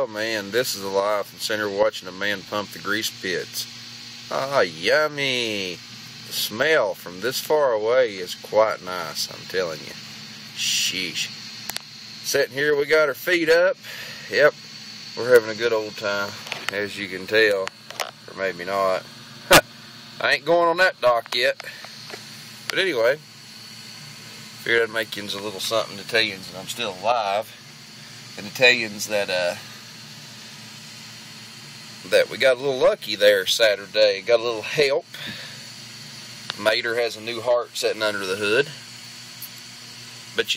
Oh man, this is a life and center watching a man pump the grease pits. Ah, yummy. The smell from this far away is quite nice, I'm telling you. Sheesh. Sitting here, we got our feet up. Yep, we're having a good old time, as you can tell. Or maybe not. I ain't going on that dock yet. But anyway, figured I'd make you a little something to tell you that I'm still alive. And to tell you that we got a little lucky there Saturday. Got a little help. Mater has a new heart sitting under the hood. But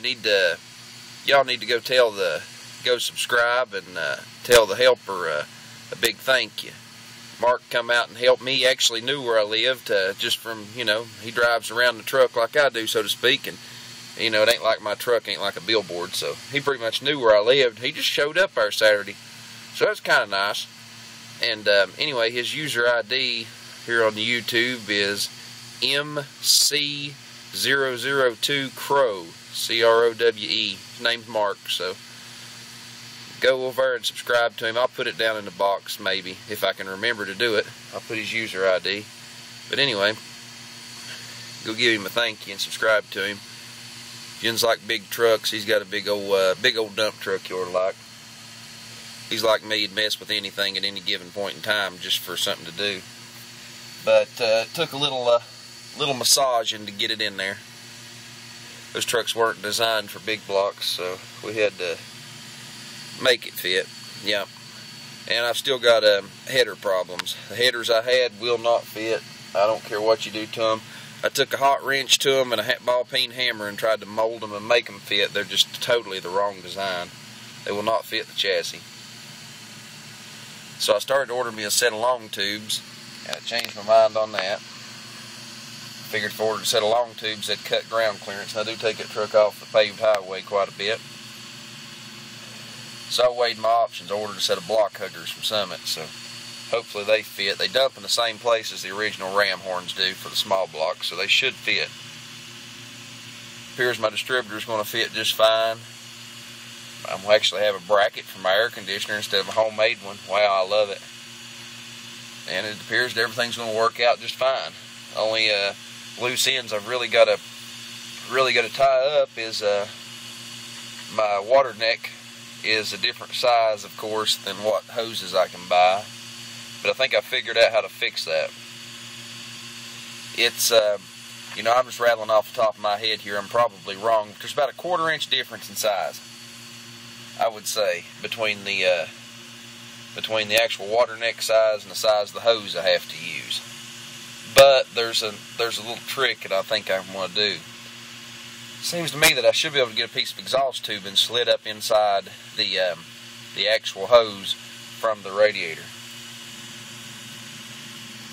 y'all need to go subscribe and tell the helper a big thank you. Mark come out and helped me. Actually knew where I lived, just from, he drives around the truck like I do, so to speak, and it ain't like my truck ain't like a billboard, so he pretty much knew where I lived. He just showed up there Saturday, so that's kind of nice. And anyway, his user ID here on the YouTube is MC002 Crow, C-R-O-W-E. His name's Mark, so go over and subscribe to him. I'll put it down in the box, maybe, if I can remember to do it. I'll put his user ID. But anyway, go give him a thank you and subscribe to him. If you like big trucks, he's got a big old dump truck you ought to like. He's like me, he'd mess with anything at any given point in time just for something to do. But it took a little massaging to get it in there. Those trucks weren't designed for big blocks, so we had to make it fit. Yep. And I've still got header problems. The headers I had will not fit. I don't care what you do to them. I took a hot wrench to them and a ball-peen hammer and tried to mold them and make them fit. They're just totally the wrong design. They will not fit the chassis. So I started to order me a set of long tubes, and I changed my mind on that. Figured if I ordered a set of long tubes, they'd cut ground clearance. And I do take that truck off the paved highway quite a bit. So I weighed my options. I ordered a set of block huggers from Summit, so hopefully they fit. They dump in the same place as the original ram horns do for the small blocks, so they should fit. Appears my distributor is going to fit just fine. I'm going to actually have a bracket for my air conditioner instead of a homemade one. Wow, I love it. And it appears that everything's going to work out just fine. Only loose ends I've really got to tie up is my water neck is a different size, of course, than what hoses I can buy. But I think I figured out how to fix that. It's, I'm just rattling off the top of my head here. I'm probably wrong. There's about a 1/4 inch difference in size, I would say, between the actual water neck size and the size of the hose I have to use. But there's a little trick that I think I'm going to do. Seems to me that I should be able to get a piece of exhaust tubing slid up inside the actual hose from the radiator.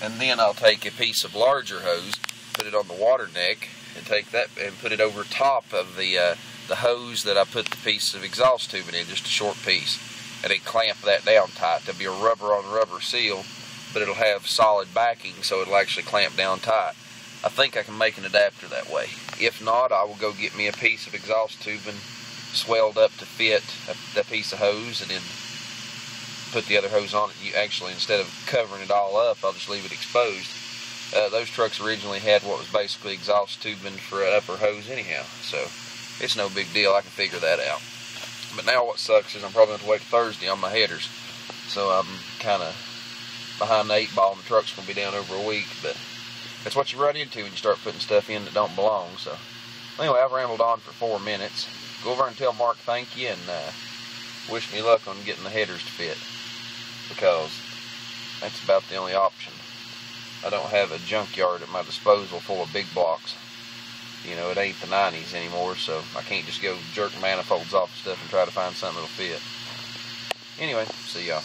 And then I'll take a piece of larger hose, put it on the water neck, and take that and put it over top of the hose that I put the piece of exhaust tubing in, just a short piece. And then clamp that down tight. There'll be a rubber on rubber seal, but it'll have solid backing, so it'll actually clamp down tight. I think I can make an adapter that way. If not, I will go get me a piece of exhaust tubing swelled up to fit that piece of hose, and then put the other hose on it. Actually, instead of covering it all up, I'll just leave it exposed. Those trucks originally had what was basically exhaust tubing for an upper hose anyhow, so it's no big deal. I can figure that out. But now what sucks is I'm probably going to wait till Thursday on my headers, so I'm kind of behind the 8 ball, and the truck's going to be down over a week. But that's what you run into when you start putting stuff in that don't belong. So anyway, I've rambled on for 4 minutes. Go over and tell Mark thank you, and wish me luck on getting the headers to fit, because that's about the only option. I don't have a junkyard at my disposal full of big blocks. It ain't the 90s anymore, so I can't just go jerk manifolds off the stuff and try to find something that'll fit. Anyway, see y'all.